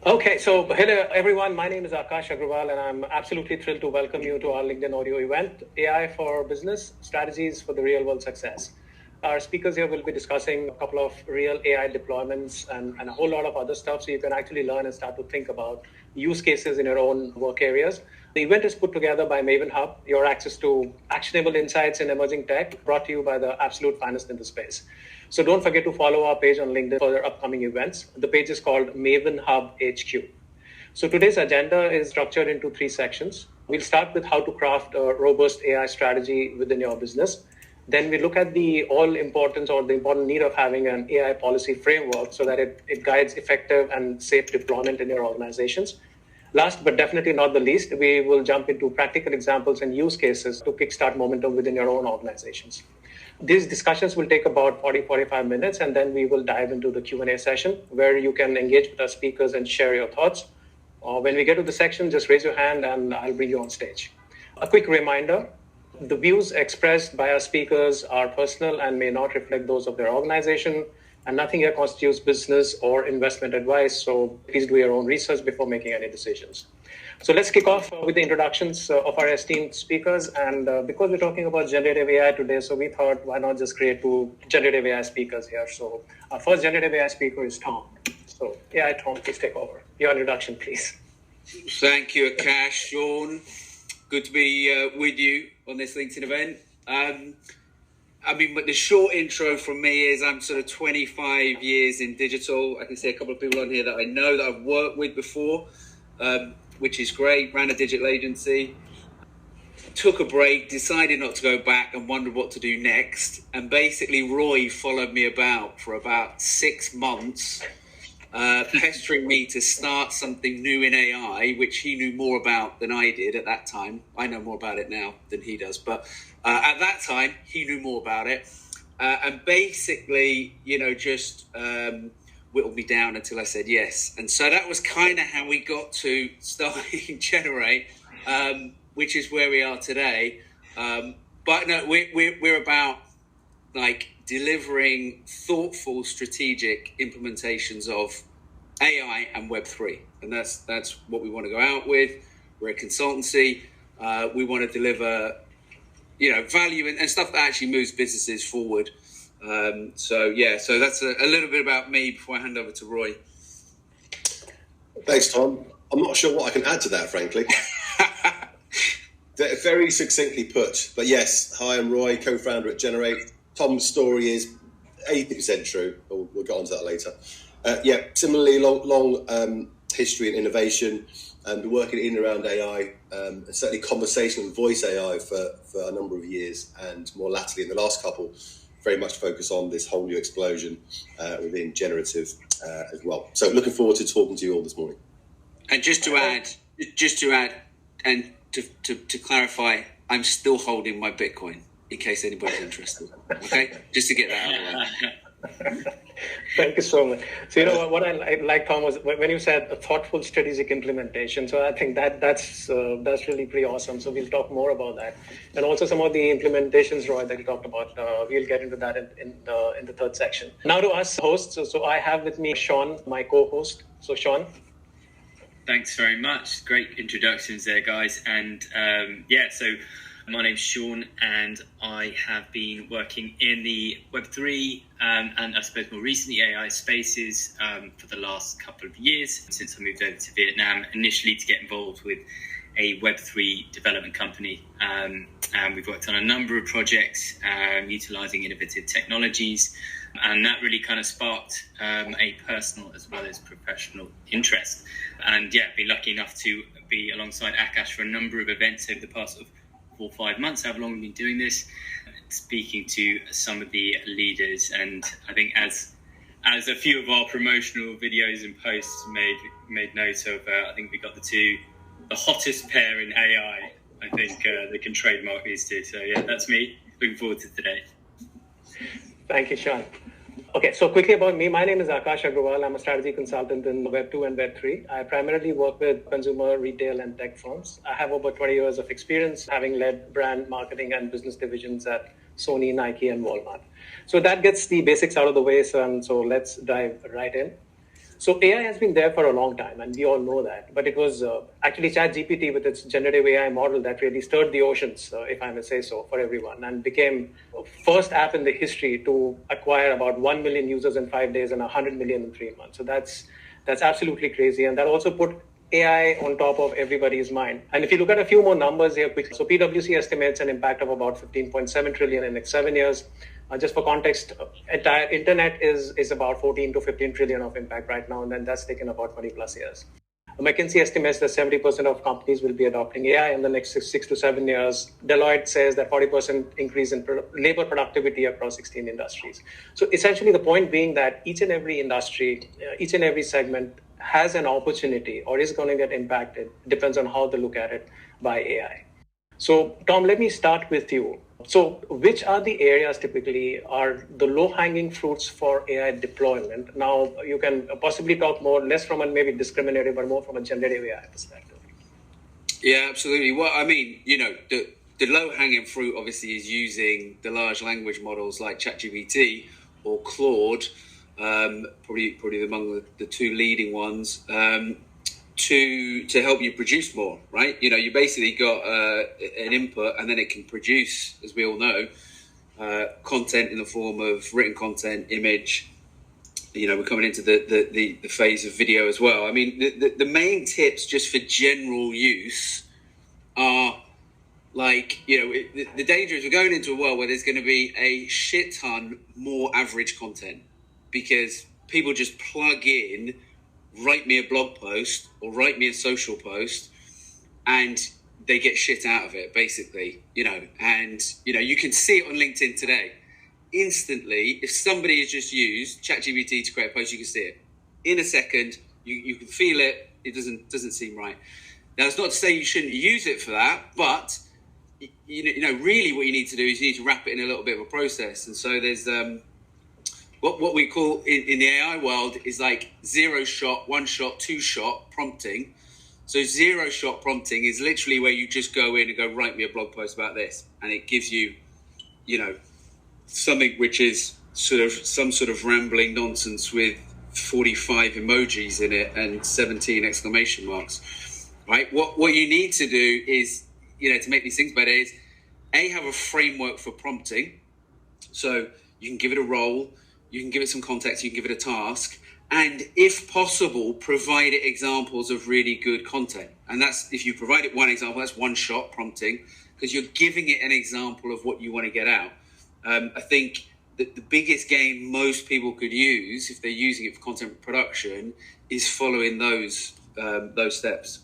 Okay, so hello everyone. My name is Akash Agrawal, and I'm absolutely thrilled to welcome you to our LinkedIn audio event, AI for Business Strategies for the Real World Success. Our speakers here will be discussing a couple of real AI deployments and a whole lot of other stuff, so you can actually learn and start to think about use cases in your own work areas. The event is put together by Maven Hub, your access to actionable insights in emerging tech, brought to you by the absolute finest in the space. So don't forget to follow our page on LinkedIn for their upcoming events. The page is called Maven Hub HQ. So today's agenda is structured into 3 sections. We'll start with how to craft a robust AI strategy within your business. Then we look at the all importance or the important need of having an AI policy framework so that it guides effective and safe deployment in your organizations. Last but definitely not the least, we will jump into practical examples and use cases to kickstart momentum within your own organizations. These discussions will take about 40-45 minutes, and then we will dive into the Q&A session where you can engage with our speakers and share your thoughts. When we get to the section, just raise your hand and I'll bring you on stage. A quick reminder, the views expressed by our speakers are personal and may not reflect those of their organization, and nothing here constitutes business or investment advice, so please do your own research before making any decisions. So let's kick off with the introductions of our esteemed speakers. And because we're talking about generative AI today, so we thought, why not just create 2 generative AI speakers here? So our first generative AI speaker is Tom. So yeah, Tom, please take over. Your introduction, please. Thank you, Akash. Sean, good to be with you on this LinkedIn event. But the short intro from me is I'm sort of 25 years in digital. I can see a couple of people on here that I know that I've worked with before, which is great. Ran a digital agency, took a break, decided not to go back and wondered what to do next. And basically Roy followed me about for about 6 months, pestering me to start something new in AI, which he knew more about than I did at that time. I know more about it now than he does, but at that time he knew more about it, and basically, just whittled me down until I said yes. And so that was kind of how we got to starting Generate, which is where we are today. But no, we're about delivering thoughtful, strategic implementations of AI and Web3, and that's what we want to go out with. We're a consultancy. We want to deliver, value and stuff that actually moves businesses forward. So that's a little bit about me before I hand over to Roy. Thanks, Tom. I'm not sure what I can add to that, frankly. Very succinctly put. But yes, hi, I'm Roy, co-founder at Generate. Tom's story is 80% true. We'll get on to that later. Similarly, long history in innovation, and been working in and around AI, and certainly conversational and voice AI for a number of years, and more latterly in the last couple, very much focus on this whole new explosion within generative as well. So looking forward to talking to you all this morning. And just to add, and to clarify, I'm still holding my Bitcoin in case anybody's interested. Okay, just to get that out of the way. Thank you so much. So what I like, Tom, was when you said a thoughtful strategic implementation. So I think that's really pretty awesome. So we'll talk more about that, and also some of the implementations, Roy, that you talked about. We'll get into that in the third section. Now to us hosts. So I have with me Sean, my co-host. So Sean. Thanks very much. Great introductions there, guys. And so my name's Sean, and I have been working in the Web3 and I suppose more recently AI spaces for the last couple of years since I moved over to Vietnam, initially to get involved with a Web3 development company. And we've worked on a number of projects utilizing innovative technologies, and that really kind of sparked a personal as well as professional interest. And been lucky enough to be alongside Akash for a number of events over the past 4 or 5 months, however long we've been doing this, speaking to some of the leaders. And I think as a few of our promotional videos and posts made note of, I think we got the hottest pair in AI. I think they can trademark these two. So that's me. Looking forward to today. Thank you, Sean. Okay, so quickly about me. My name is Akash Agrawal. I'm a strategy consultant in Web 2 and Web 3. I primarily work with consumer, retail, and tech firms. I have over 20 years of experience, having led brand marketing and business divisions at Sony, Nike, and Walmart. So that gets the basics out of the way, so let's dive right in. So AI has been there for a long time, and we all know that. But it was actually ChatGPT with its generative AI model that really stirred the oceans, if I may say so, for everyone, and became first app in the history to acquire about 1 million users in 5 days and 100 million in 3 months. So that's absolutely crazy, and that also put AI on top of everybody's mind. And if you look at a few more numbers here quickly, so PwC estimates an impact of about 15.7 trillion in the next 7 years. Just for context, entire internet is about 14 to 15 trillion of impact right now, and then that's taken about 20 plus years. McKinsey estimates that 70% of companies will be adopting AI in the next 6 to 7 years. Deloitte says that 40% increase in labor productivity across 16 industries. So essentially the point being that each and every industry, each and every segment has an opportunity or is going to get impacted, depends on how they look at it, by AI. So Tom, let me start with you. So which are the areas typically are the low-hanging fruits for AI deployment? Now, you can possibly talk more, less from a maybe discriminative, but more from a generative AI perspective. Yeah, absolutely. Well, I mean, the low-hanging fruit obviously is using the large language models like ChatGPT or Claude, probably among the two leading ones, to help you produce more, right? You basically got an input, and then it can produce, as we all know, content in the form of written content, image. We're coming into the phase of video as well. I mean, the main tips just for general use are like, the danger is we're going into a world where there's going to be a shit ton more average content because people just plug in, write me a blog post or write me a social post, and they get shit out of it, basically, and, you can see it on LinkedIn today. Instantly, if somebody has just used ChatGPT to create a post, you can see it. In a second, you can feel it. It doesn't seem right. Now, it's not to say you shouldn't use it for that, but, really what you need to do is you need to wrap it in a little bit of a process. And so there's... What we call in the AI world is like 0 shot, 1 shot, 2 shot prompting. So 0 shot prompting is literally where you just go in and go, write me a blog post about this. And it gives you, something which is some sort of rambling nonsense with 45 emojis in it and 17 exclamation marks, right? What you need to do is, to make these things better is, have a framework for prompting. So you can give it a role, you can give it some context, you can give it a task, and if possible, provide it examples of really good content. And that's, if you provide it one example, that's 1 shot prompting, because you're giving it an example of what you want to get out. I think that the biggest game most people could use if they're using it for content production is following those steps.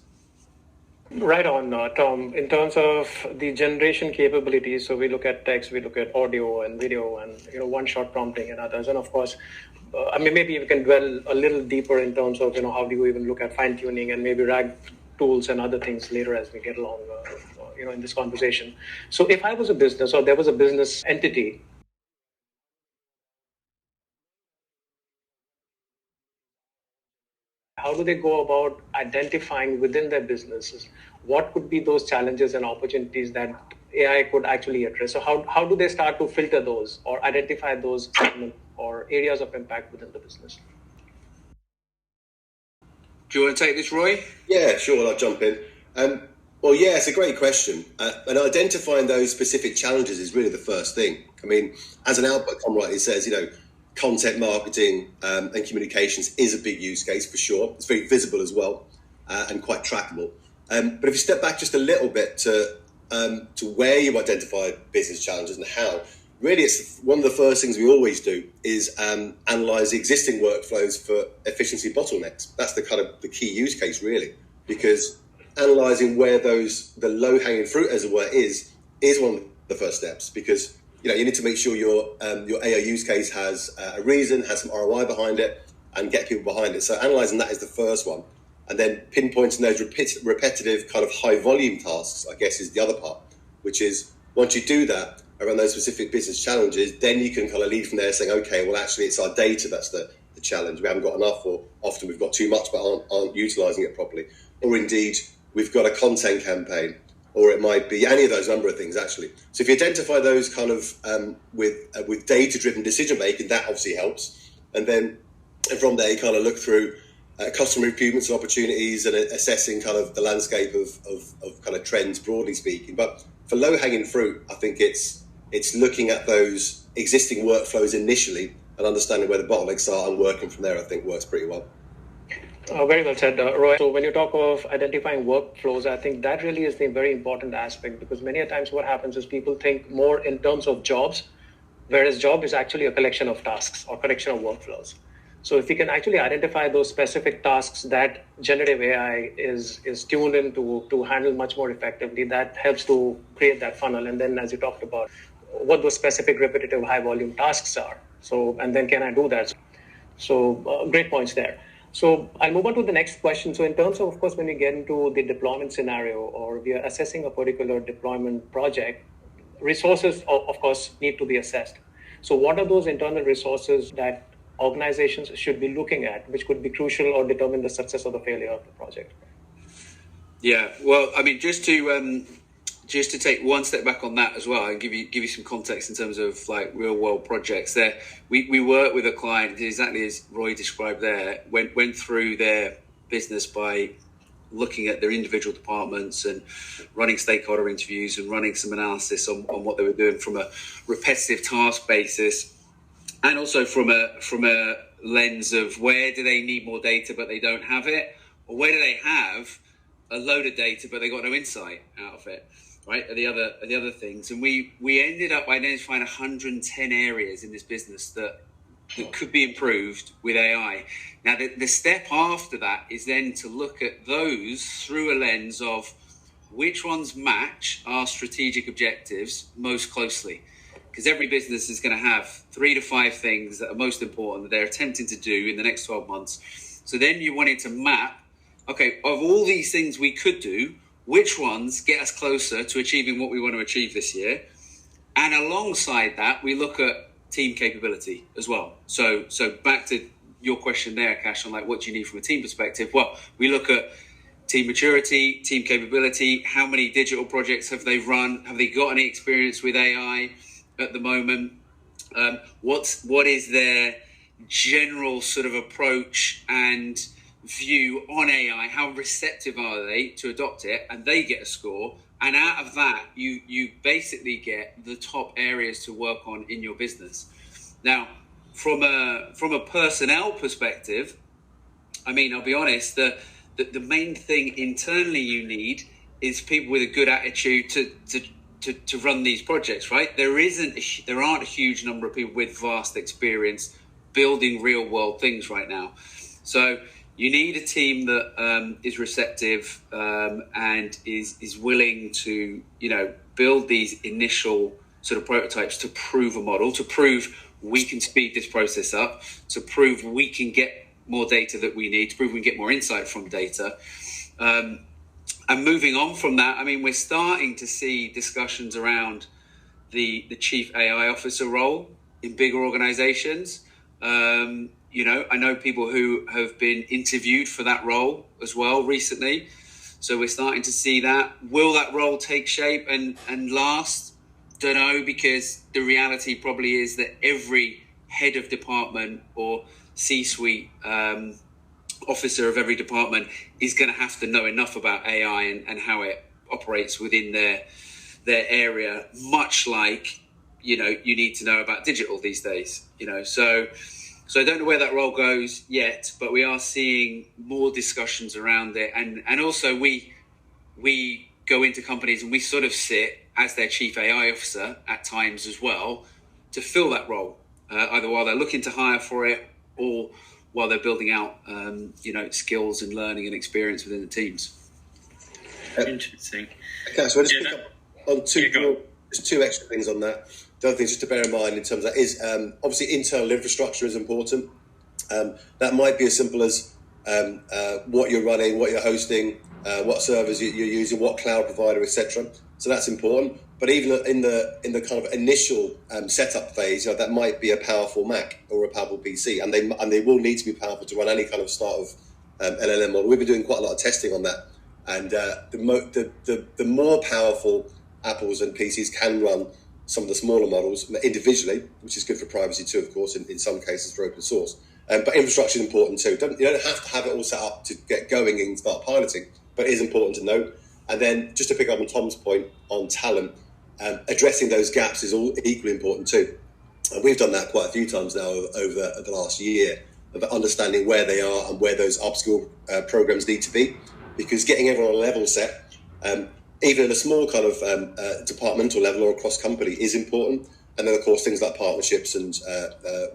Right on, Tom. In terms of the generation capabilities, so we look at text, we look at audio and video, and 1-shot prompting and others. And of course, maybe we can dwell a little deeper in terms of how do you even look at fine tuning and maybe RAG tools and other things later as we get along, in this conversation. So if I was a business or there was a business entity, how do they go about identifying within their businesses what could be those challenges and opportunities that AI could actually address? So how do they start to filter those or identify those or areas of impact within the business? Do you want to take this, Roy? Yeah, sure, I'll jump in. Well, yeah, it's a great question. And identifying those specific challenges is really the first thing. I mean, as an output, Tom rightly says, content marketing and communications is a big use case for sure. It's very visible as well and quite trackable. But if you step back just a little bit to where you identify business challenges and how, really it's one of the first things we always do is analyze the existing workflows for efficiency bottlenecks. That's the key use case really, because analyzing where the low-hanging fruit, as it were, is one of the first steps, because you need to make sure your AI use case has a reason, has some ROI behind it, and get people behind it. So analysing that is the first one. And then pinpointing those repetitive kind of high volume tasks, I guess, is the other part, which is once you do that around those specific business challenges, then you can kind of lead from there saying, okay, well, actually, it's our data that's the challenge. We haven't got enough, or often we've got too much but aren't utilising it properly. Or indeed, we've got a content campaign, or it might be any of those number of things, actually. So if you identify those kind of with data-driven decision-making, that obviously helps. And then from there, you kind of look through customer improvements and opportunities, and assessing kind of the landscape of kind of trends, broadly speaking. But for low-hanging fruit, I think it's looking at those existing workflows initially and understanding where the bottlenecks are and working from there, I think works pretty well. Very well said, Roy. So when you talk of identifying workflows, I think that really is the very important aspect, because many a times what happens is people think more in terms of jobs, whereas job is actually a collection of tasks or collection of workflows. So if we can actually identify those specific tasks that generative AI is tuned in to handle much more effectively, that helps to create that funnel. And then, as you talked about, what those specific repetitive high volume tasks are. So, and then can I do that? So great points there. So I'll move on to the next question. So in terms of course, when we get into the deployment scenario or we are assessing a particular deployment project, resources, of course, need to be assessed. So what are those internal resources that organizations should be looking at, which could be crucial or determine the success or the failure of the project? Yeah, well, I mean, just to take one step back on that as well, and give you some context in terms of like real world projects. There, we work with a client exactly as Roy described. There, went through their business by looking at their individual departments and running stakeholder interviews and running some analysis on what they were doing from a repetitive task basis, and also from a lens of where do they need more data but they don't have it, or where do they have a load of data but they got no insight out of it. Right, are the other things, and we ended up identifying 110 areas in this business that could be improved with AI. Now, the step after that is then to look at those through a lens of which ones match our strategic objectives most closely, because every business is going to have 3 to 5 things that are most important that they're attempting to do in the next 12 months. So then you wanted to map, okay, of all these things we could do, which ones get us closer to achieving what we want to achieve this year? And alongside that, we look at team capability as well. So back to your question there, Akash, on like what do you need from a team perspective? Well, we look at team maturity, team capability, how many digital projects have they run? Have they got any experience with AI at the moment? What is their general sort of approach and view on AI? How receptive are they to adopt it? And they get a score, and out of that you basically get the top areas to work on in your business. Now, from a personnel perspective, I mean, I'll be honest, the main thing internally you need is people with a good attitude to run these projects, right? There aren't a huge number of people with vast experience building real world things right now. So you need a team that is receptive and is willing to, build these initial sort of prototypes to prove a model, to prove we can speed this process up, to prove we can get more data that we need, to prove we can get more insight from data. And moving on from that, I mean, we're starting to see discussions around the chief AI officer role in bigger organizations. I know people who have been interviewed for that role as well recently. So we're starting to see that. Will that role take shape and last? Don't know, because the reality probably is that every head of department or C-suite officer of every department is going to have to know enough about AI and how it operates within their area, much like, you need to know about digital these days, So I don't know where that role goes yet, but we are seeing more discussions around it. And also we go into companies and we sort of sit as their chief AI officer at times as well to fill that role, either while they're looking to hire for it or while they're building out, skills and learning and experience within the teams. Interesting. Okay, so I'll just pick up on two extra things on that. The other thing just to bear in mind in terms of that is obviously internal infrastructure is important. That might be as simple as what you're running, what you're hosting, what servers you're using, what cloud provider, etc. So that's important. But even in the kind of initial setup phase, that might be a powerful Mac or a powerful PC, and they will need to be powerful to run any kind of start of LLM model. We've been doing quite a lot of testing on that, and the more powerful Apples and PCs can run some of the smaller models individually, which is good for privacy too, of course, in some cases for open source. But infrastructure is important too. You don't have to have it all set up to get going and start piloting, but it is important to note. And then just to pick up on Tom's point on talent, addressing those gaps is all equally important too. And we've done that quite a few times now over the last year, of understanding where they are and where those upskill programs need to be, because getting everyone on a level set, even at a small kind of departmental level or across company, is important. And then, of course, things like partnerships and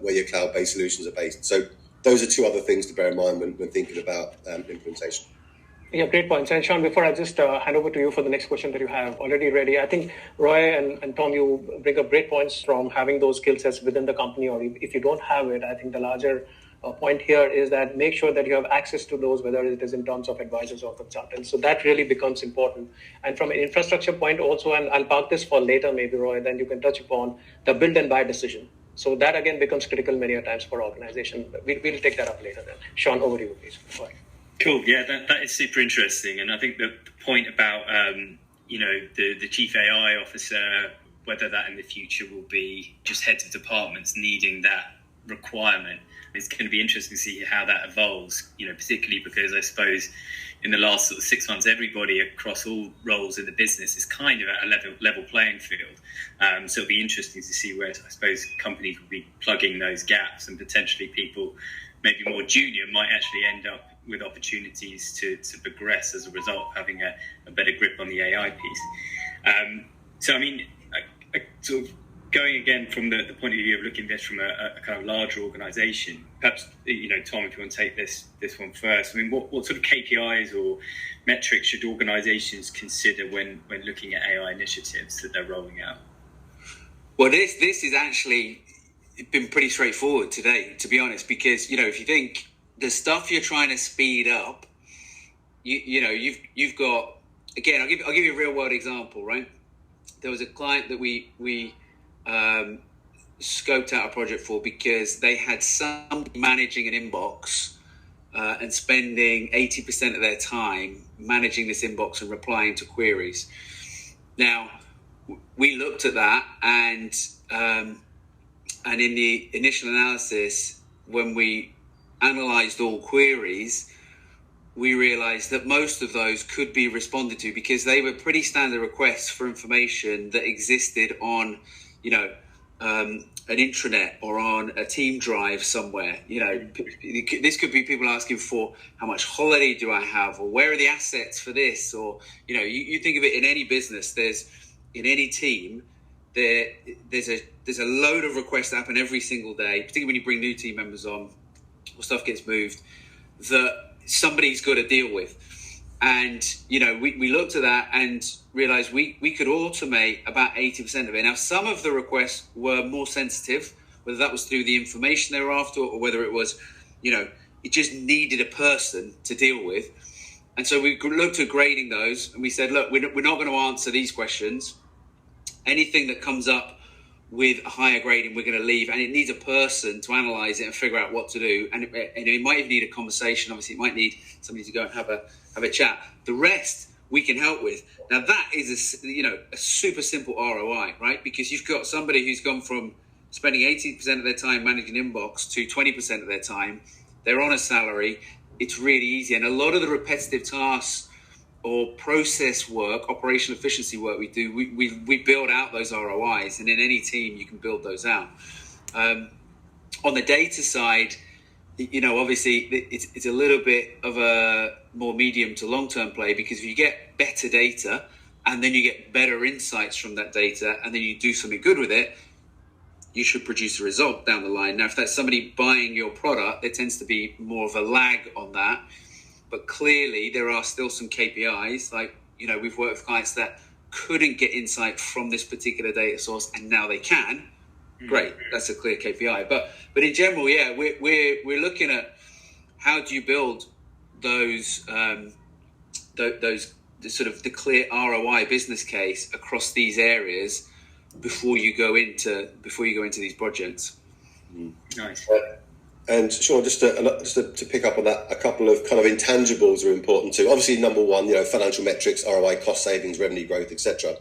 where your cloud-based solutions are based. So those are two other things to bear in mind when thinking about implementation. Yeah, great points. And Sean, before I just hand over to you for the next question that you have already ready, I think Roy and Tom, you bring up great points from having those skill sets within the company, or if you don't have it, I think the larger point here is that make sure that you have access to those, whether it is in terms of advisors or consultants. So that really becomes important. And from an infrastructure point also, and I'll park this for later maybe, Roy, then you can touch upon the build and buy decision. So that again becomes critical many times for organization. We'll take that up later then. Sean, over to you, please. Go ahead. Cool. Yeah, that is super interesting. And I think the point about, the chief AI officer, whether that in the future will be just heads of departments needing that requirement, it's going to be interesting to see how that evolves, particularly because I suppose in the last sort of 6 months, everybody across all roles in the business is kind of at a level playing field. So it'll be interesting to see where, I suppose, companies will be plugging those gaps, and potentially people maybe more junior might actually end up with opportunities to progress as a result of having a better grip on the AI piece. So, I mean, sort of going again from the point of view of looking at this from a kind of larger organisation, perhaps, Tom, if you want to take this one first, I mean, what sort of KPIs or metrics should organisations consider when looking at AI initiatives that they're rolling out? Well, this is actually been pretty straightforward today, to be honest, because, if you think the stuff you're trying to speed up, you've got, again, I'll give you a real world example, right? There was a client that we scoped out a project for because they had somebody managing an inbox and spending 80% of their time managing this inbox and replying to queries. Now, we looked at that, and in the initial analysis, when we analysed all queries, we realised that most of those could be responded to because they were pretty standard requests for information that existed on, an intranet or on a team drive somewhere. This could be people asking for how much holiday do I have, or where are the assets for this, or you think of it in any business. In any team, there's a load of requests that happen every single day, particularly when you bring new team members on or stuff gets moved, that somebody's got to deal with. And, we looked at that and realized we could automate about 80% of it. Now, some of the requests were more sensitive, whether that was through the information they were after or whether it was, it just needed a person to deal with. And so we looked at grading those, and we said, look, we're not going to answer these questions. Anything that comes up with a higher grading, we're going to leave, and it needs a person to analyze it and figure out what to do. And it might even need a conversation. Obviously, it might need somebody to go and have a chat. The rest we can help with. Now, that is a super simple ROI, right? Because you've got somebody who's gone from spending 80% of their time managing inbox to 20% of their time. They're on a salary. It's really easy, and a lot of the repetitive tasks or process work, operational efficiency work we do, we build out those ROIs, and in any team you can build those out. On the data side, obviously it's a little bit of a more medium to long-term play, because if you get better data and then you get better insights from that data and then you do something good with it, you should produce a result down the line. Now, if that's somebody buying your product, there tends to be more of a lag on that. But clearly, there are still some KPIs, like, we've worked with clients that couldn't get insight from this particular data source, and now they can. Great, that's a clear KPI. But in general, yeah, we're looking at how do you build those sort of the clear ROI business case across these areas before you go into these projects. Nice. And Sean, just to pick up on that, a couple of kind of intangibles are important too. Obviously, number one, financial metrics, ROI, cost savings, revenue growth, etc.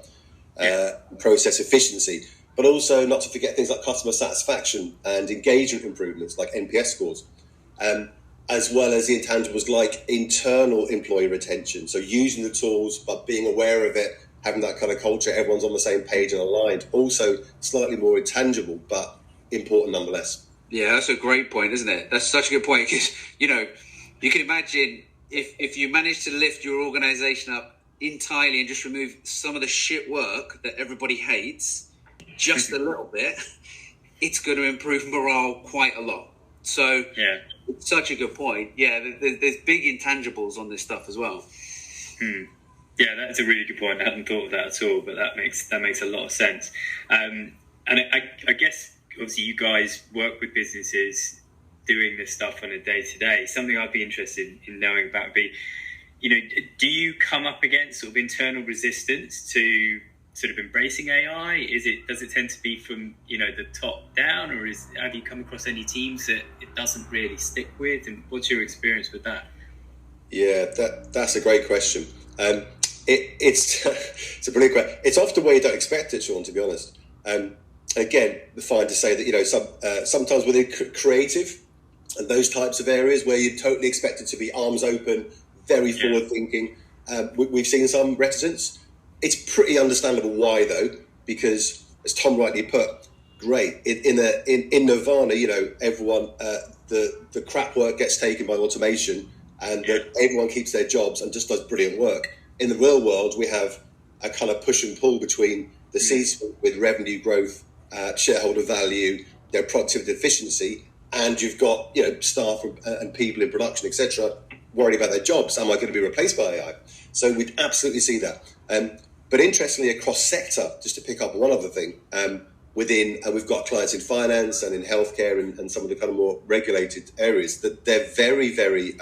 Process efficiency, but also not to forget things like customer satisfaction and engagement improvements, like NPS scores. as well as the intangibles like internal employee retention. So using the tools, but being aware of it, having that kind of culture, everyone's on the same page and aligned. Also slightly more intangible, but important nonetheless. Yeah, that's a great point, isn't it? That's such a good point because, you know, you can imagine if you manage to lift your organization up entirely and just remove some of the shit work that everybody hates just a little bit, it's going to improve morale quite a lot. So yeah, it's such a good point. Yeah, there's big intangibles on this stuff as well. Yeah, that's a really good point. I hadn't thought of that at all, but that makes a lot of sense. And I guess obviously you guys work with businesses doing this stuff on a day-to-day. Something I'd be interested in knowing about would be, you know, do you come up against sort of internal resistance to sort of embracing AI? Does it tend to be from, you know, the top down, or have you come across any teams that it doesn't really stick with? And what's your experience with that? Yeah, that's a great question. It's it's a brilliant question. It's often where you don't expect it, Sean, to be honest. Again, fine to say that, you know, sometimes within creative and those types of areas where you're totally expected to be arms open, very forward thinking, we've seen some reticence. It's pretty understandable why, though, because as Tom rightly put, great in Nirvana, you know, everyone the crap work gets taken by automation, and everyone keeps their jobs and just does brilliant work. In the real world, we have a kind of push and pull between the C-suite with revenue growth, shareholder value, their productivity, efficiency, and you've got, you know, staff and people in production, etc., worried about their jobs. Am I going to be replaced by AI? So we'd absolutely see that. But interestingly, across sector, just to pick up one other thing, we've got clients in finance and in healthcare and some of the kind of more regulated areas that they're very, very,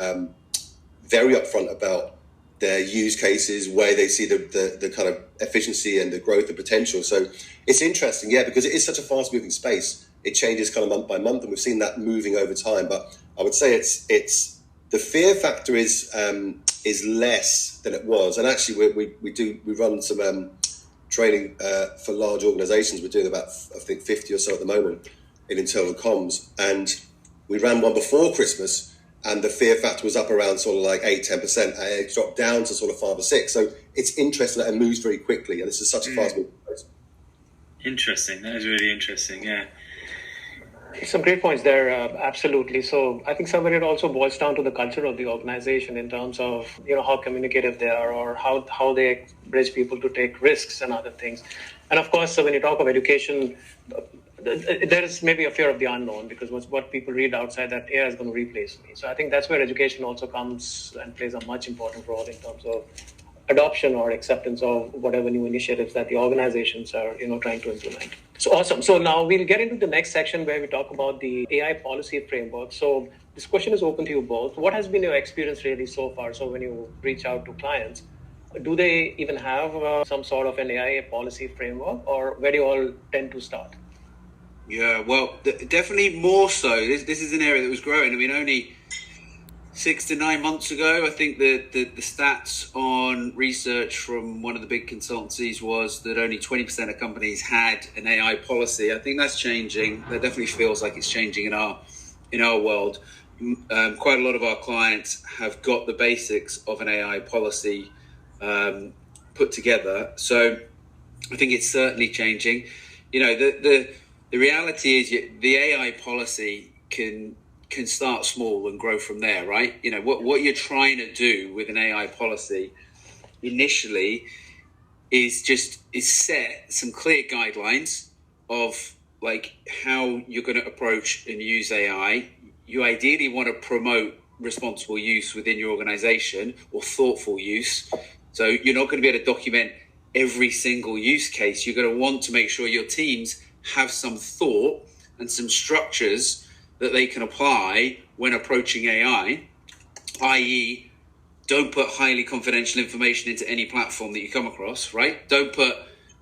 very upfront about their use cases, where they see the kind of efficiency and the growth and potential. So it's interesting, because it is such a fast moving space. It changes kind of month by month, and we've seen that moving over time. But I would say it's the fear factor is less than it was. And actually, we run some training for large organisations. We're doing about, I think, 50 or so at the moment in internal comms, and we ran one before Christmas. And the fear factor was up around sort of like 8-10%, and it dropped down to sort of 5 or 6. So it's interesting that it moves very quickly, and this is such a fast moving place. Interesting. That is really interesting. Yeah. Some great points there. Absolutely. So I think somewhere it also boils down to the culture of the organization in terms of, you know, how communicative they are, or how they encourage people to take risks and other things. And of course, so when you talk of education, there is maybe a fear of the unknown, because what people read outside that AI is going to replace me. So I think that's where education also comes and plays a much important role in terms of adoption or acceptance of whatever new initiatives that the organizations are, you know, trying to implement. So awesome. So now we'll get into the next section where we talk about the AI policy framework. So this question is open to you both. What has been your experience really so far? So when you reach out to clients, do they even have some sort of an AI policy framework, or where do you all tend to start? Yeah, well, definitely more so. This is an area that was growing. I mean, only 6 to 9 months ago, I think the stats on research from one of the big consultancies was that only 20% of companies had an AI policy. I think that's changing. That definitely feels like it's changing in our world. Quite a lot of our clients have got the basics of an AI policy put together. So I think it's certainly changing. You know, the reality is the AI policy can start small and grow from there, right? You know, what you're trying to do with an AI policy initially is set some clear guidelines of like how you're going to approach and use AI. You ideally want to promote responsible use within your organization, or thoughtful use. So you're not going to be able to document every single use case. You're going to want to make sure your teams have some thought and some structures that they can apply when approaching AI, i.e., don't put highly confidential information into any platform that you come across, right? Don't put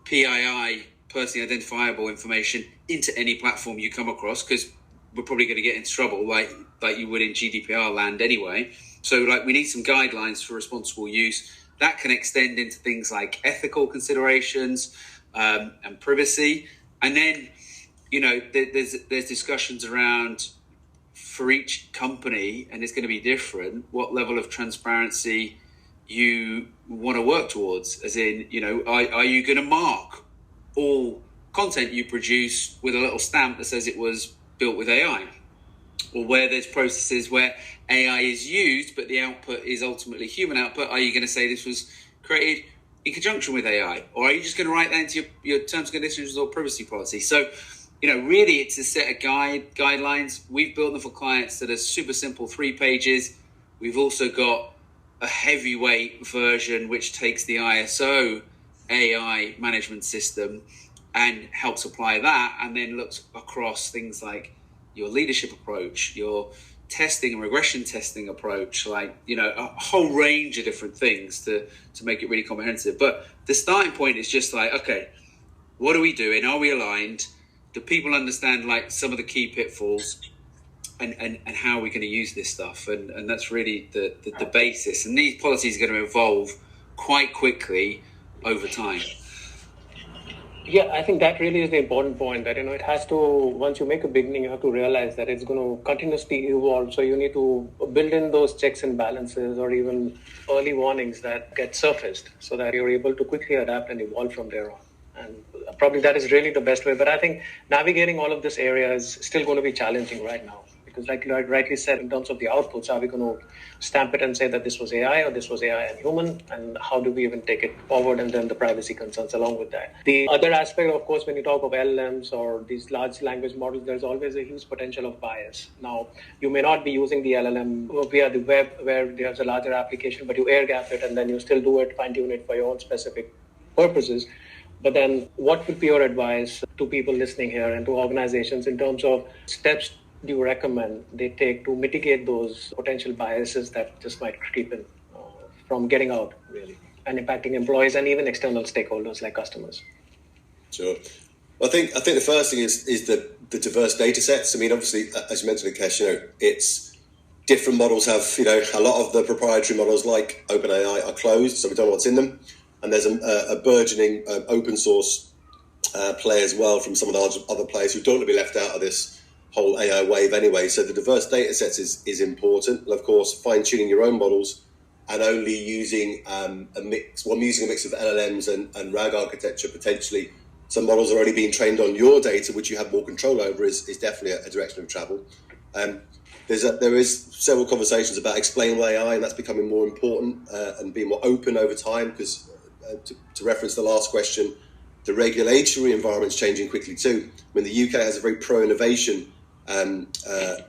PII, personally identifiable information, into any platform you come across, because we're probably going to get into trouble like you would in GDPR land anyway. So like we need some guidelines for responsible use. That can extend into things like ethical considerations and privacy. And then, you know, there's discussions around for each company, and it's going to be different, what level of transparency you want to work towards. As in, are you going to mark all content you produce with a little stamp that says it was built with AI? Or where there's processes where AI is used, but the output is ultimately human output, are you going to say this was created in conjunction with AI? Or are you just going to write that into your terms and conditions or privacy policy? So, really it's a set of guidelines. We've built them for clients that are super simple, 3 pages. We've also got a heavyweight version which takes the ISO AI management system and helps apply that, and then looks across things like your leadership approach, your testing and regression testing approach, a whole range of different things to make it really comprehensive. But the starting point is just okay, what are we doing? Are we aligned? Do people understand some of the key pitfalls and how are we going to use this stuff? And that's really the basis. And these policies are going to evolve quite quickly over time. Yeah, I think that really is the important point, that, it has to, once you make a beginning, you have to realize that it's going to continuously evolve. So you need to build in those checks and balances, or even early warnings that get surfaced, so that you're able to quickly adapt and evolve from there on. And probably that is really the best way. But I think navigating all of this area is still going to be challenging right now. Because like you rightly said, in terms of the outputs, are we going to stamp it and say that this was AI or this was AI and human? And how do we even take it forward? And then the privacy concerns along with that. The other aspect, of course, when you talk of LLMs or these large language models, there's always a huge potential of bias. Now, you may not be using the LLM via the web where there's a larger application, but you air gap it and then you still do it, fine tune it for your own specific purposes. But then what would be your advice to people listening here and to organizations in terms of steps do you recommend they take to mitigate those potential biases that just might creep in from getting out, really, and impacting employees and even external stakeholders like customers? Sure. Well, I think the first thing is the diverse data sets. I mean, obviously, as you mentioned, Akesh, it's different models have, a lot of the proprietary models like OpenAI are closed, so we don't know what's in them. And there's a burgeoning open source play as well from some of the other players who don't want to be left out of this whole AI wave anyway. So the diverse data sets is important. And of course, fine tuning your own models and only using a mix of LLMs and RAG architecture potentially. Some models are only being trained on your data, which you have more control over, is definitely a direction of travel. There is several conversations about explainable AI, and that's becoming more important and being more open over time, because to reference the last question, the regulatory environment's changing quickly too. I mean, the UK has a very pro-innovation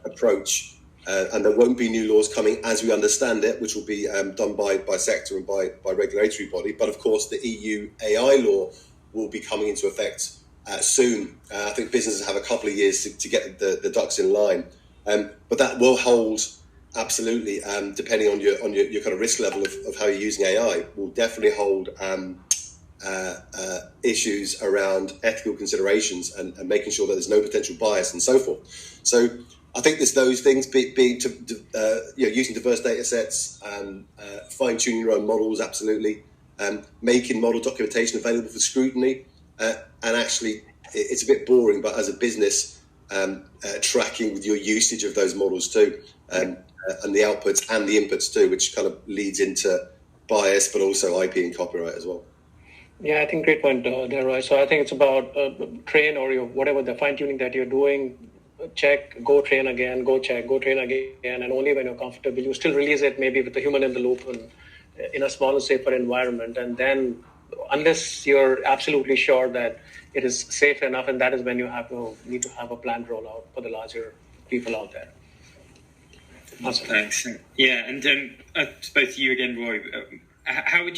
approach, and there won't be new laws coming as we understand it, which will be done by sector and by regulatory body. But of course, the EU AI law will be coming into effect soon. I think businesses have a couple of years to get the ducks in line. But that will hold, absolutely, depending on your kind of risk level of how you're using AI, will definitely hold issues around ethical considerations and making sure that there's no potential bias and so forth. So I think there's those things, using diverse data sets, fine-tuning your own models, absolutely, making model documentation available for scrutiny, and actually it's a bit boring, but as a business, tracking with your usage of those models too, and the outputs and the inputs too, which kind of leads into bias, but also IP and copyright as well. Yeah, I think great point there, Roy. So I think it's about train or whatever the fine tuning that you're doing, check, go train again, go check, go train again, and only when you're comfortable, you still release it maybe with the human in the loop and in a smaller, safer environment. And then unless you're absolutely sure that it is safe enough, and that is when you need to have a planned rollout for the larger people out there. Awesome. Thanks. Yeah, and both you again, Roy, how would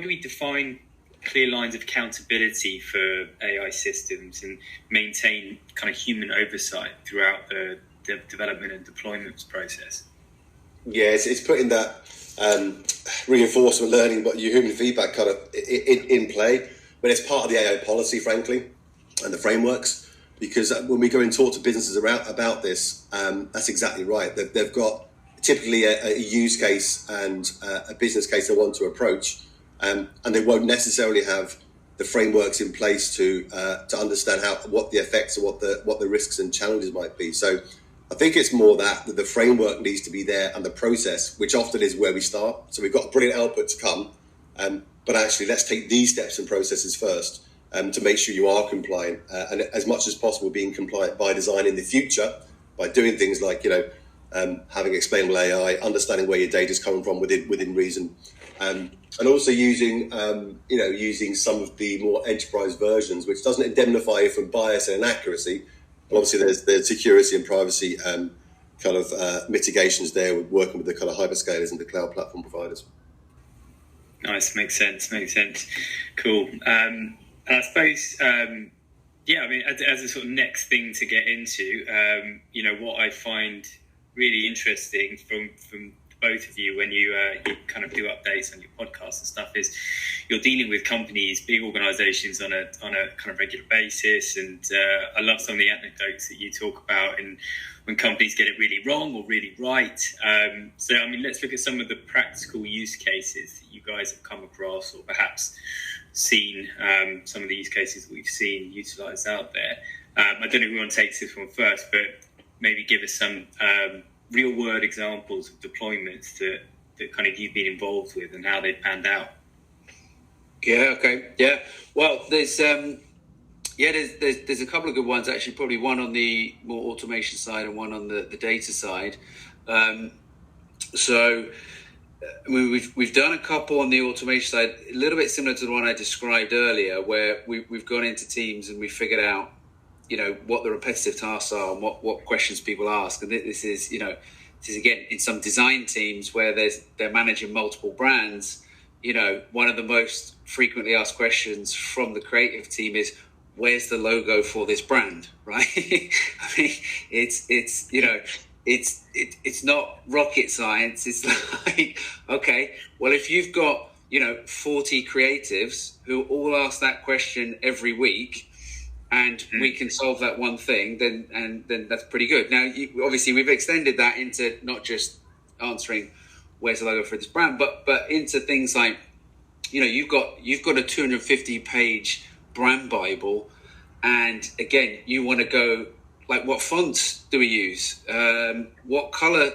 we define clear lines of accountability for AI systems and maintain kind of human oversight throughout the development and deployment process? Yeah, it's putting that reinforcement learning, but your human feedback kind of in play. But it's part of the AI policy, frankly, and the frameworks. Because when we go and talk to businesses about this, that's exactly right. They've got typically a use case and a business case they want to approach, and they won't necessarily have the frameworks in place to understand what the effects or what the risks and challenges might be. So I think it's more that the framework needs to be there and the process, which often is where we start. So we've got a brilliant output to come, but actually let's take these steps and processes first to make sure you are compliant, and as much as possible being compliant by design in the future, by doing things like, having explainable AI, understanding where your data is coming from within reason, and also using using some of the more enterprise versions, which doesn't indemnify you from bias and inaccuracy. But obviously, there's security and privacy mitigations there with working with the kind of hyperscalers and the cloud platform providers. Nice, makes sense. Cool. I suppose, as a sort of next thing to get into, what I find really interesting from both of you when you kind of do updates on your podcast and stuff is you're dealing with companies, big organizations on a kind of regular basis, and I love some of the anecdotes that you talk about and when companies get it really wrong or really right. Let's look at some of the practical use cases that you guys have come across or perhaps seen, some of the use cases that we've seen utilized out there. I don't know who wants to take this one first, but maybe give us some real world examples of deployments that kind of you've been involved with and how they've panned out. Yeah. Okay. Yeah. Well, there's a couple of good ones actually. Probably one on the more automation side and one on the data side. We've done a couple on the automation side, a little bit similar to the one I described earlier, where we've gone into teams and we figured out, what the repetitive tasks are and what questions people ask. And this is again in some design teams where they're managing multiple brands. One of the most frequently asked questions from the creative team is, where's the logo for this brand, right? I mean, it's not rocket science. It's like, okay, well, if you've got 40 creatives who all ask that question every week, and we can solve that one thing, then that's pretty good. Now, obviously, we've extended that into not just answering where's the logo for this brand, but into things like, you've got a 250-page brand Bible, and again, you want to go like, what fonts do we use? What color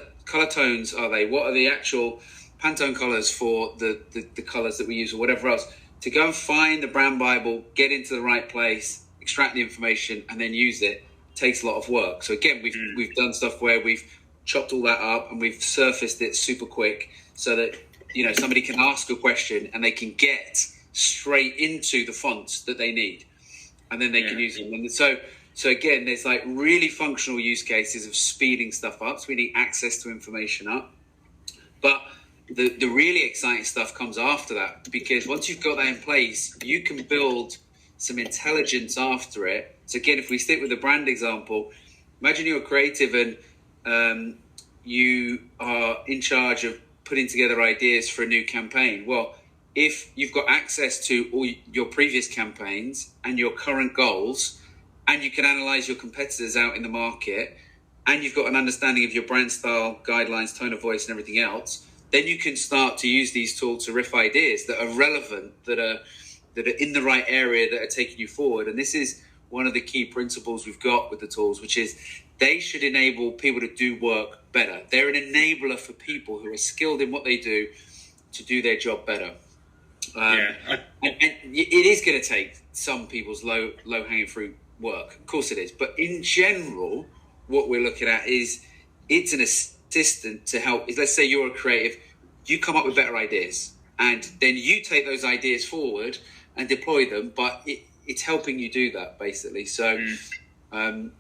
tones are they? What are the actual Pantone colors for the colors that we use or whatever else? To go and find the brand Bible, get into the right place, extract the information, and then use it takes a lot of work. So again, we've done stuff where we've chopped all that up and we've surfaced it super quick so that somebody can ask a question and they can get straight into the fonts that they need, and then they can use them. And so again, there's like really functional use cases of speeding stuff up. So we need access to information up, but the really exciting stuff comes after that, because once you've got that in place, you can build some intelligence after it. So again, if we stick with the brand example, imagine you're creative and you are in charge of putting together ideas for a new campaign. Well, if you've got access to all your previous campaigns and your current goals, and you can analyze your competitors out in the market, and you've got an understanding of your brand style, guidelines, tone of voice, and everything else, then you can start to use these tools to riff ideas that are relevant, that are in the right area, that are taking you forward. And this is one of the key principles we've got with the tools, which is they should enable people to do work better. They're an enabler for people who are skilled in what they do to do their job better. And it is going to take some people's low-hanging fruit work. Of course it is. But in general, what we're looking at is it's an assistant to help. Let's say you're a creative, you come up with better ideas, and then you take those ideas forward and deploy them, but it's helping you do that, basically. So, a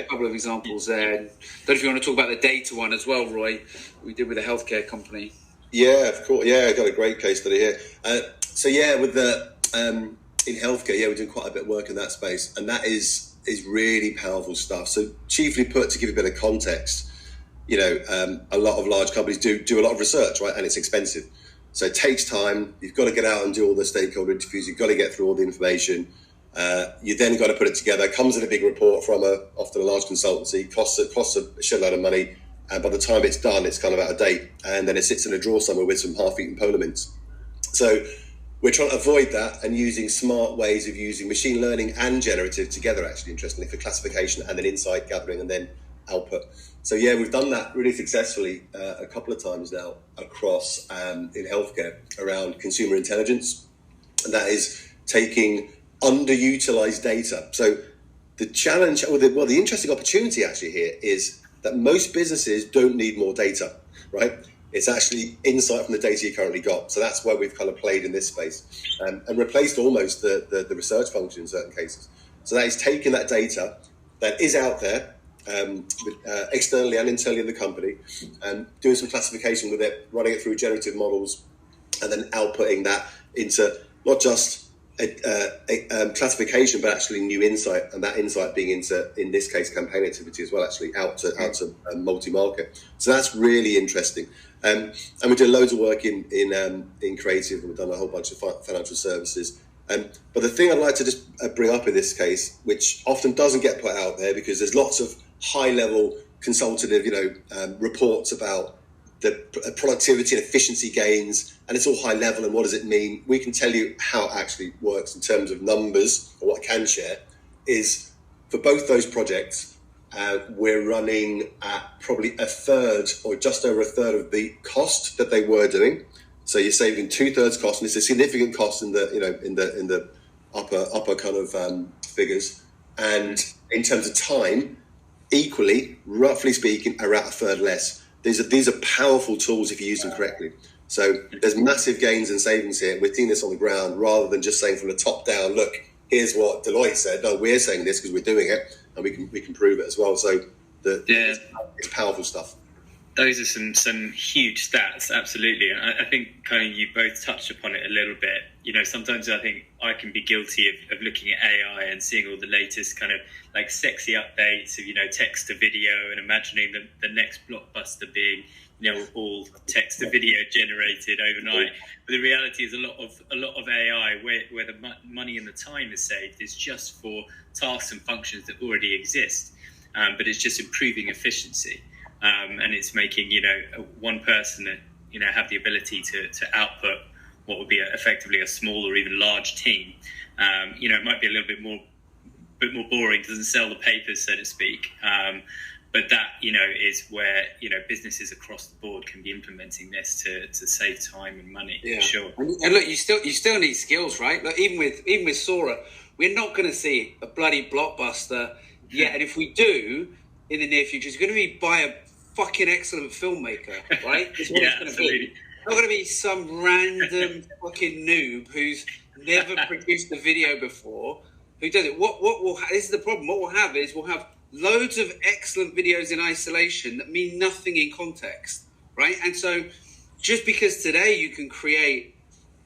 couple of examples there. Don't know if you want to talk about the data one as well, Roy, we did with a healthcare company. Yeah, of course. Yeah, I got a great case study here. With the in healthcare, we're doing quite a bit of work in that space, and that is really powerful stuff. So, chiefly put, to give a bit of context, a lot of large companies do a lot of research, right, and it's expensive. So it takes time. You've got to get out and do all the stakeholder interviews. You've got to get through all the information. You then got to put it together. It comes in a big report from often a large consultancy. Costs a shitload of money. And by the time it's done, it's kind of out of date. And then it sits in a drawer somewhere with some half-eaten polar mints. So we're trying to avoid that and using smart ways of using machine learning and generative together, actually, interestingly, for classification and then insight gathering and then output. So yeah, we've done that really successfully a couple of times now across in healthcare around consumer intelligence, and that is taking underutilized data. So the challenge, or the interesting opportunity actually here is that most businesses don't need more data, right? It's actually insight from the data you currently got. So that's where we've kind of played in this space and replaced almost the research function in certain cases. So that is taking that data that is out there externally and internally in the company and doing some classification with it, running it through generative models, and then outputting that into not just a classification, but actually new insight, and that insight being into, in this case, campaign activity as well, actually out to multi-market. So that's really interesting. And we do loads of work in creative, and we've done a whole bunch of financial services. But the thing I'd like to just bring up in this case, which often doesn't get put out there because there's lots of high-level consultative, reports about the productivity and efficiency gains, and it's all high level, and what does it mean? We can tell you how it actually works in terms of numbers, or what I can share is for both those projects, we're running at probably a third or just over a third of the cost that they were doing. So you're saving 2/3 cost, and it's a significant cost in the upper kind of figures. And in terms of time, equally, roughly speaking, around a third less. These are powerful tools if you use them correctly. So there's massive gains and savings here. We're seeing this on the ground rather than just saying from the top down, look, here's what Deloitte said. No, we're saying this because we're doing it, and we can prove it as well. So it's powerful stuff. Those are some huge stats, absolutely. And I think kind of you both touched upon it a little bit. Sometimes I think I can be guilty of looking at AI and seeing all the latest kind of like sexy updates of, text to video, and imagining the next blockbuster being, all text to video generated overnight. But the reality is a lot of AI where the money and the time is saved is just for tasks and functions that already exist. But it's just improving efficiency. And it's making, one person that, have the ability to output what would be effectively a small or even large team. It might be a little bit more boring, doesn't sell the papers, so to speak. But that, is where, businesses across the board can be implementing this to save time and money. Yeah. For sure. And look, you still need skills, right? Like even with Sora, we're not going to see a bloody blockbuster yet. And if we do in the near future, it's going to be by a fucking excellent filmmaker, right? It's what it's going to be. Not going to be some random fucking noob who's never produced a video before who does it. This is the problem. What we'll have is we'll have loads of excellent videos in isolation that mean nothing in context, right? And so just because today you can create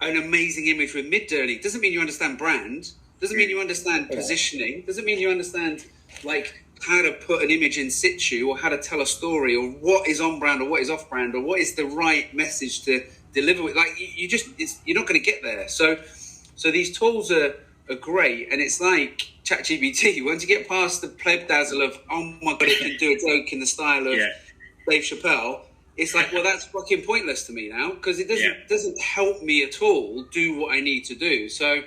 an amazing image with Midjourney doesn't mean you understand brand, doesn't mean you understand positioning, doesn't mean you understand like how to put an image in situ, or how to tell a story, or what is on brand or what is off brand, or what is the right message to deliver with. Like you're not going to get there. So these tools are great, and it's like ChatGPT. Once you get past the pleb dazzle of, oh my god, it can do a joke in the style of Dave Chappelle, it's like, well, that's fucking pointless to me now, because it doesn't help me at all do what I need to do. So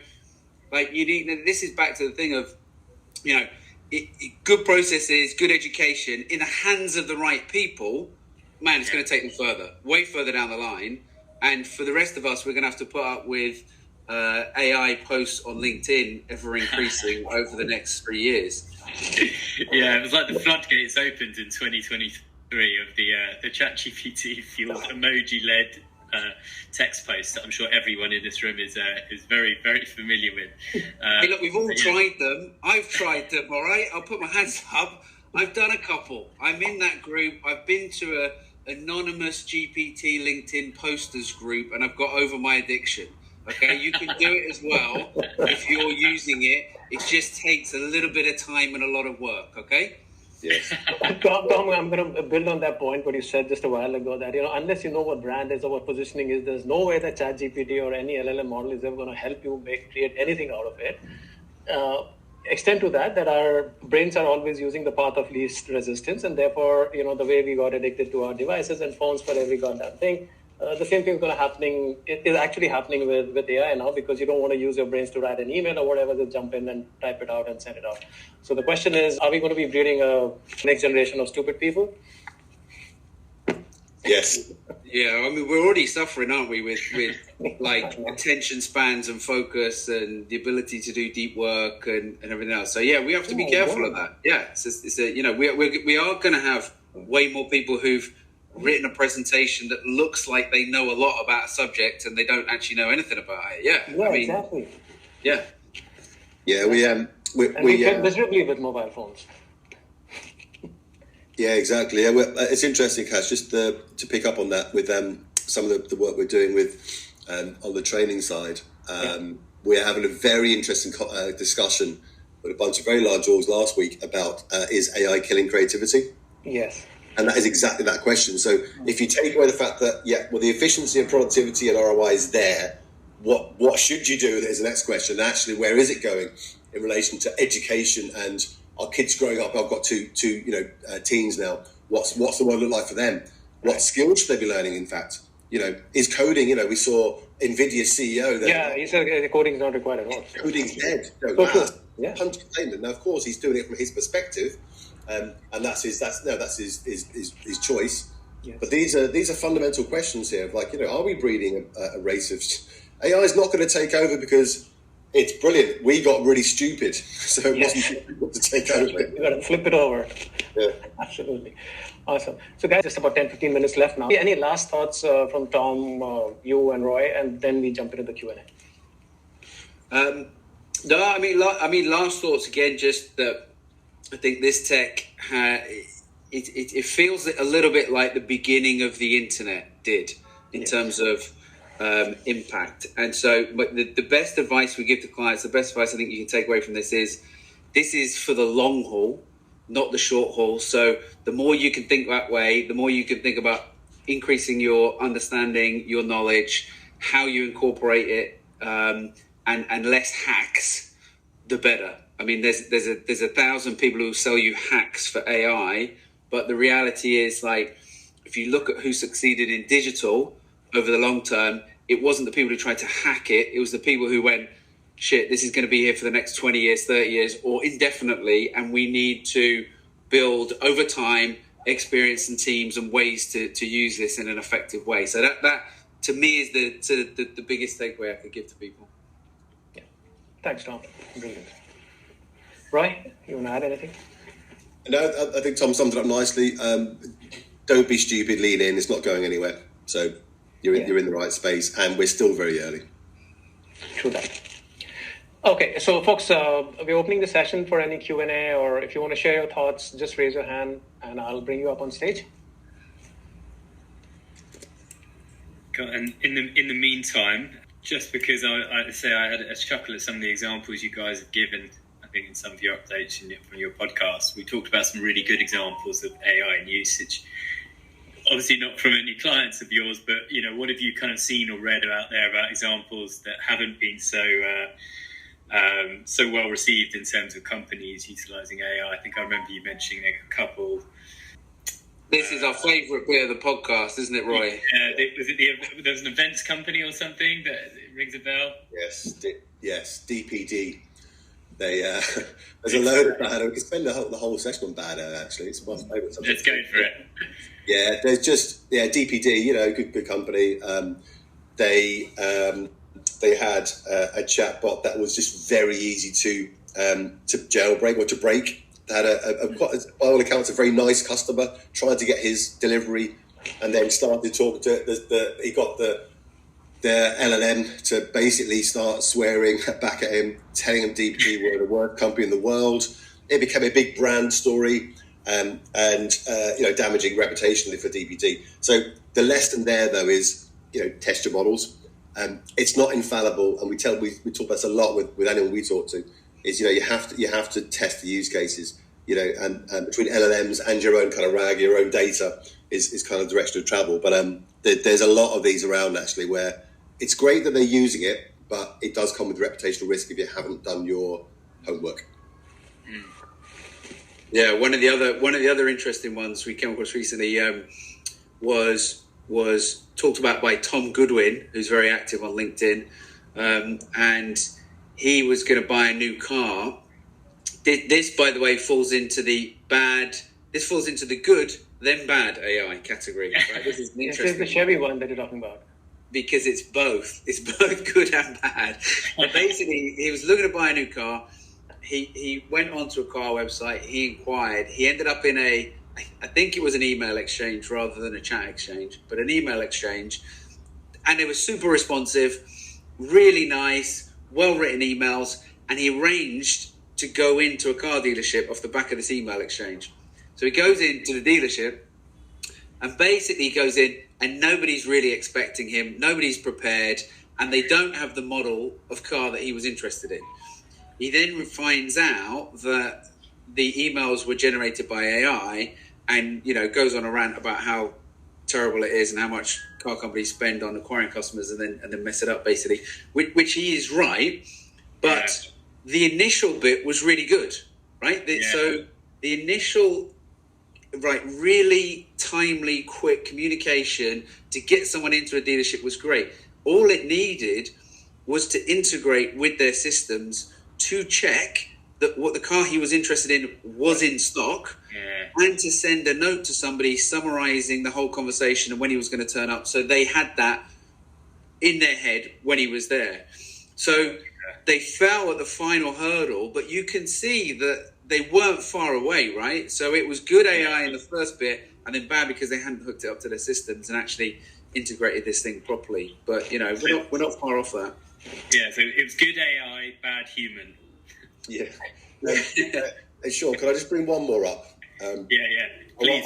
like this is back to the thing of, good processes, good education in the hands of the right people, man, it's going to take them further, way further down the line. And for the rest of us, we're going to have to put up with AI posts on LinkedIn ever increasing over the next 3 years. Yeah, it was like the floodgates opened in 2023 of the ChatGPT fueled emoji-led text post that I'm sure everyone in this room is very, very familiar with. Hey, look, we've all tried them. I've tried them, all right? I'll put my hands up. I've done a couple. I'm in that group. I've been to a anonymous GPT LinkedIn posters group, and I've got over my addiction. Okay, you can do it as well if you're using it. It just takes a little bit of time and a lot of work, okay? Yes. Tom, I'm going to build on that point what you said just a while ago, that unless you know what brand is or what positioning is, there's no way that ChatGPT or any LLM model is ever going to help you create anything out of it. Extend to that our brains are always using the path of least resistance, and therefore, the way we got addicted to our devices and phones for every goddamn thing, The same thing is actually happening with AI now, because you don't want to use your brains to write an email or whatever, just jump in and type it out and send it out. So the question is, are we going to be breeding a next generation of stupid people? Yes. Yeah, I mean, we're already suffering, aren't we, with like attention spans and focus and the ability to do deep work and everything else. So yeah, we have to be careful of that. Yeah, it's a, you know, we are going to have way more people who've written a presentation that looks like they know a lot about a subject and they don't actually know anything about it. Yeah, I mean, exactly. Yeah. Yeah, we fail miserably with mobile phones. Yeah, exactly. Yeah, it's interesting, Cash, just to pick up on that with some of the work we're doing with on the training side. We're having a very interesting discussion with a bunch of very large orgs last week about is AI killing creativity? Yes. And that is exactly that question. So if you take away the fact that, the efficiency and productivity and ROI is there, what should you do with it is the next question. And actually, where is it going in relation to education and our kids growing up? I've got two teens now. What's the world look like for them? What skills should they be learning? In fact, is coding? We saw NVIDIA's CEO. He said coding is not required at all. Coding's dead. Yeah. 100%. Now, of course, he's doing it from his perspective, and that's his choice. Yes. But these are fundamental questions here. Of are we breeding a race of AI? Is not going to take over because it's brilliant. We got really stupid, so it wasn't difficult to take over. You got to flip it over. Yeah, absolutely. Awesome. So, guys, just about 10-15 minutes left now. Any last thoughts from Tom, you, and Roy, and then we jump into the Q&A. No, I mean, last thoughts again. Just that I think this tech it feels a little bit like the beginning of the internet did in terms of impact. And so, but the best advice we give to clients, the best advice I think you can take away from this is for the long haul, not the short haul. So the more you can think that way, the more you can think about increasing your understanding, your knowledge, how you incorporate it, and less hacks, the better. I mean, there's 1,000 people who sell you hacks for AI, but the reality is, if you look at who succeeded in digital over the long term, it wasn't the people who tried to hack it. It was the people who went, shit, this is going to be here for the next 20 years, 30 years, or indefinitely, and we need to build over time experience and teams and ways to use this in an effective way. So that to me is the biggest takeaway I could give to people. Yeah. Thanks, Tom. Brilliant. Roy, you want to add anything? No, I think Tom summed it up nicely. Don't be stupid, lean in. It's not going anywhere. So you're in the right space, and we're still very early. True that. Okay, so folks, we're opening the session for any Q&A, or if you want to share your thoughts, just raise your hand, and I'll bring you up on stage. And in the meantime, just because I had a chuckle at some of the examples you guys have given, I think in some of your updates from your podcast, we talked about some really good examples of AI and usage. Obviously not from any clients of yours, but what have you kind of seen or read out there about examples that haven't been so well received in terms of companies utilizing AI? I think I remember you mentioning a couple. This is our favourite bit of the podcast, isn't it, Roy? There was an events company or something that rings a bell. Yes, DPD. There's a load of bad. We could spend the whole session on bad actually. It's my favourite subject. Let's go for it. Yeah, there's just DPD. Good company. They had a chatbot that was just very easy to jailbreak or to break. They had by all accounts a very nice customer trying to get his delivery, and then started talking to he got the LLM to basically start swearing back at him, telling him DPD were the worst company in the world. It became a big brand story, and damaging reputationally for DPD. So the lesson there, though, is test your models. It's not infallible, and we talk about this a lot with anyone we talk to. Is you have to test the use cases. And between LLMs and your own kind of RAG, your own data is kind of the direction of travel. But there's a lot of these around actually where it's great that they're using it, but it does come with reputational risk if you haven't done your homework. Yeah, one of the other interesting ones we came across recently was was talked about by Tom Goodwin, who's very active on LinkedIn, and he was going to buy a new car. This, by the way, falls into the bad. This falls into the good, then bad AI category. Right? This is an interesting. This is the Chevy one that you're talking about. Because it's both. It's both good and bad. But basically, he was looking to buy a new car. He went onto a car website. He inquired. He ended up in I think it was an email exchange rather than a chat exchange, but an email exchange. And it was super responsive, really nice, well-written emails. And he arranged to go into a car dealership off the back of this email exchange. So he goes into the dealership and basically goes in, and nobody's really expecting him. Nobody's prepared, and they don't have the model of car that he was interested in. He then finds out that the emails were generated by AI, and goes on a rant about how terrible it is and how much car companies spend on acquiring customers and then mess it up, basically. Which he is right, but the initial bit was really good, right? So the initial. Right, really timely, quick communication to get someone into a dealership was great. All it needed was to integrate with their systems to check that what the car he was interested in was in stock, and to send a note to somebody summarizing the whole conversation and when he was going to turn up, so they had that in their head when he was there. So they fell at the final hurdle, but you can see that they weren't far away, right? So it was good AI in the first bit, and then bad because they hadn't hooked it up to their systems and actually integrated this thing properly. But we're not far off that. Yeah, so it was good AI, bad human. Yeah. Hey, Sean, can I just bring one more up? Please.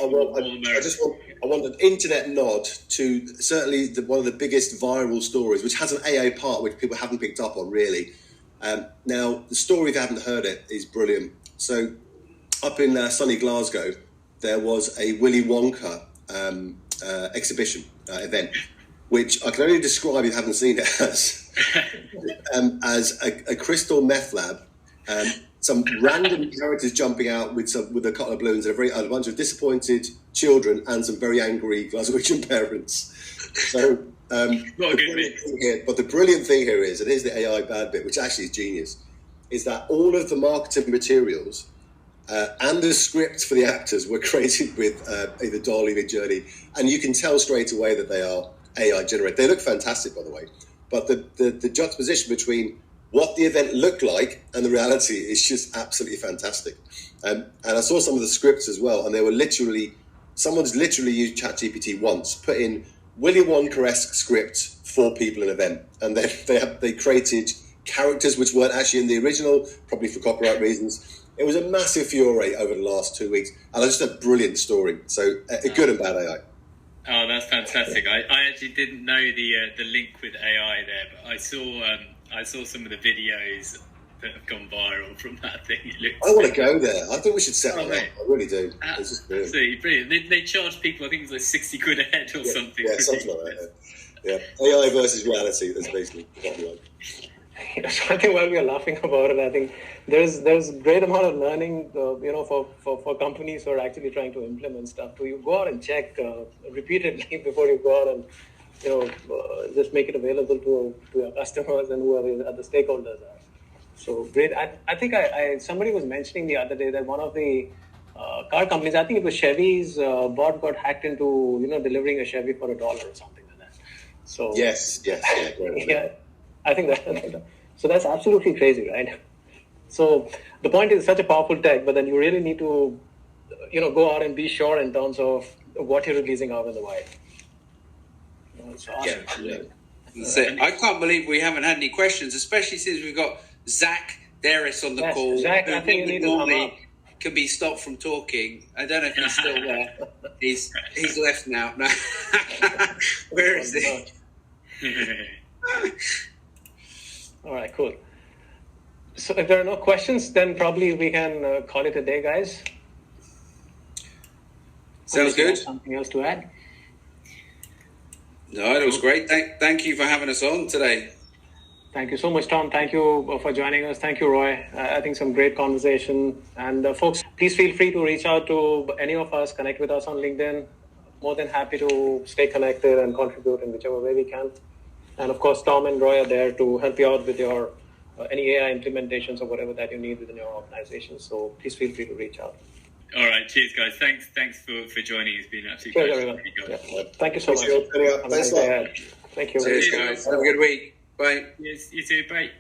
I want an internet nod to certainly one of the biggest viral stories, which has an AI part which people haven't picked up on really. Now, the story, if you haven't heard it, is brilliant. So up in sunny Glasgow, there was a Willy Wonka exhibition event, which I can only describe, if you haven't seen it, as a crystal meth lab, some random characters jumping out with a couple of balloons, and a bunch of disappointed children and some very angry Glaswegian parents. So the brilliant thing here is, and here's the AI bad bit, which actually is genius, is that all of the marketing materials and the scripts for the actors were created with either DALL-E, Midjourney, and you can tell straight away that they are AI generated. They look fantastic, by the way, but the juxtaposition between what the event looked like and the reality is just absolutely fantastic. And I saw some of the scripts as well, and they were someone's literally used ChatGPT once, put in Willy Wonka-esque script for people in an event, and they created characters which weren't actually in the original, probably for copyright reasons. It was a massive fury over the last 2 weeks, and it's just a brilliant story. So a good and bad AI. Oh, that's fantastic! I actually didn't know the link with AI there, but I saw some of the videos that have gone viral from that thing. I want to go there. I think we should set it up. I really do. It's just brilliant. Absolutely brilliant. They charge people, I think it's like 60 quid a head or something. Yeah, something like that. Yeah, AI versus reality. That's basically the bottom line. So I think while we are laughing about it, I think there's a great amount of learning, for companies who are actually trying to implement stuff. So you go out and check repeatedly before you go out and just make it available to your customers and whoever the stakeholders are. So great. I think somebody was mentioning the other day that one of the car companies, I think it was Chevy's bot got hacked into delivering a Chevy for $1 or something like that. So yes, yeah. I think that. So that's absolutely crazy, right? So the point is, such a powerful tech, but then you really need to, go out and be sure in terms of what you're releasing out in the wild. It's awesome. Yeah. I can't believe we haven't had any questions, especially since we've got Zach Darris on the call. Zach, I think you need to come up. Can be stopped from talking. I don't know if he's still there. He's left now. No. Where is he? All right, cool. So if there are no questions, then probably we can call it a day, guys. Sounds good. Something else to add? No, it was great. Thank you for having us on today. Thank you so much, Tom. Thank you for joining us. Thank you, Roy. I think some great conversation. And folks, please feel free to reach out to any of us, connect with us on LinkedIn. more than happy to stay connected and contribute in whichever way we can. And of course, Tom and Roy are there to help you out with your any AI implementations or whatever that you need within your organization. So please feel free to reach out. All right, cheers, guys. Thanks for joining. It's been absolutely Cheers, pleasure. everyone. Yeah. Thank you so much. Thanks, Thank you. Cheers, guys. Have a good week. Bye. Yes, you too. Bye.